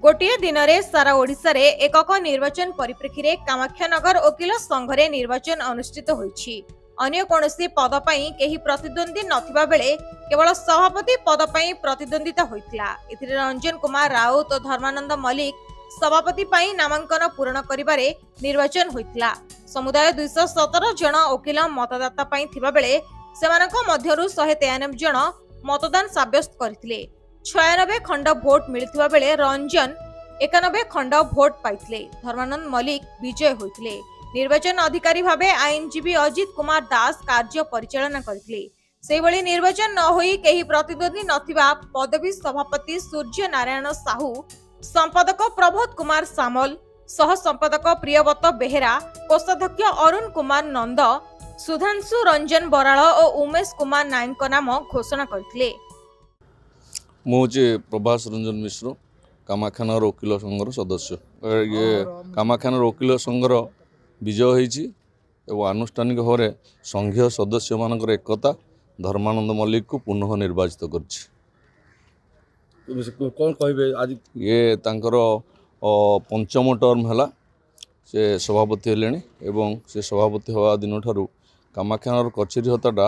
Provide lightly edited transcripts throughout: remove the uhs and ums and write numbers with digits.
गोटे दिन में सारा ओडिशा रे एकक निर्वाचन परिप्रेक्षी कामाख्यानगर वकिल संघरे निर्वाचन अनुष्ठित होईछि। अन्य कोनोसी पद पई केही प्रतिद्वंदी नथिबा बेले केवल सभापति पद पई प्रतिद्वंदिता होइतिला। एथिरे रंजन कुमार राउत और धर्मानंद मल्लिक सभापति पई नामांकन पूर्ण करिबारे निर्वाचन होइतिला। समुदाय 217 जन वकिल मतदाता पई थिबा बेले सेमानक मध्यरु 193 जन मतदान साब्यस्त करथिले। 96 खंड भोट मिलिथिबा बेले रंजन 91 खंड भोट पाइथिले। धर्मानंद मल्लिक विजय होइथिले। निर्वाचन अधिकारी भाबे आईनजीवी अजित कुमार दास कार्य परिचालना करथिले। सेबळी निर्वाचन न होई केही प्रतिद्वंदी नथिबा पदवी सभापति सूर्य नारायण साहू, संपादक प्रबोध कुमार सामल, सह संपादक प्रियव्रत बेहेरा, कोषाध्यक्ष अरुण कुमार नंद, सुधांशु रंजन बराळ और उमेश कुमार नायक नाम घोषणा करथिले। मुझे प्रभास रंजन मिश्र कामाख्यानगर वकिल संघर सदस्य। ये कामाख्यानगर वकिल संघर विजय होईछि एवं आनुष्ठानिक भाव में संघीय सदस्य मानकर एकता धर्मानंद मल्लिक को पुनः निर्वाचित करछि। कौन कहे आज ये तांकर पंचम टर्म है से सभापति हेलेनी एवं से सभापति हवा दिन ठारू कामाख्यानगर कचेरी हताटा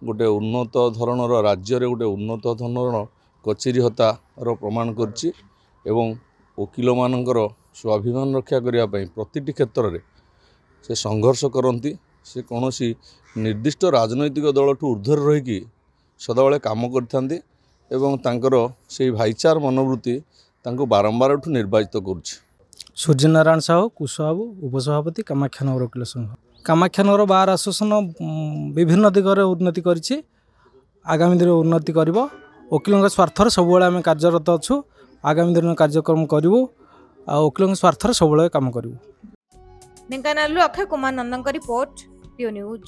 गोटे उन्नत धरणर राज्य रे गोटे उन्नत धरणर कचेरी हतार प्रमाण करछि एवं वकिल मानकर स्वाभिमान रक्षा करने प्रतिटी क्षेत्र में से संघर्ष करती। से कौन सी निर्दिष्ट राजनैतिक दल ठू ऊर्ध्वर रहीकि सदाबले काम करथांती एवं तांकर से भाईचार मनोवृत्ति तांको बारंबार ठू निर्वाचित करुछि। सूर्य नारायण साहू कुशबाबू उपसभापति कामाख्यानगर वकिल संघ। कामाख्यानगर बार आसोसन विभिन्न दिगरे उन्नति करिछि, आगामी दिन उन्नति करिवो। वकिलों स्वार्थर सब आम कार्यरत अच्छु। आगामी दिन कार्यक्रम करूँ आ वकिलों स्वार्थर सब काम करूँ। ढेंकानालू अक्षय कुमार नंदन रिपोर्ट, पियो न्यूज।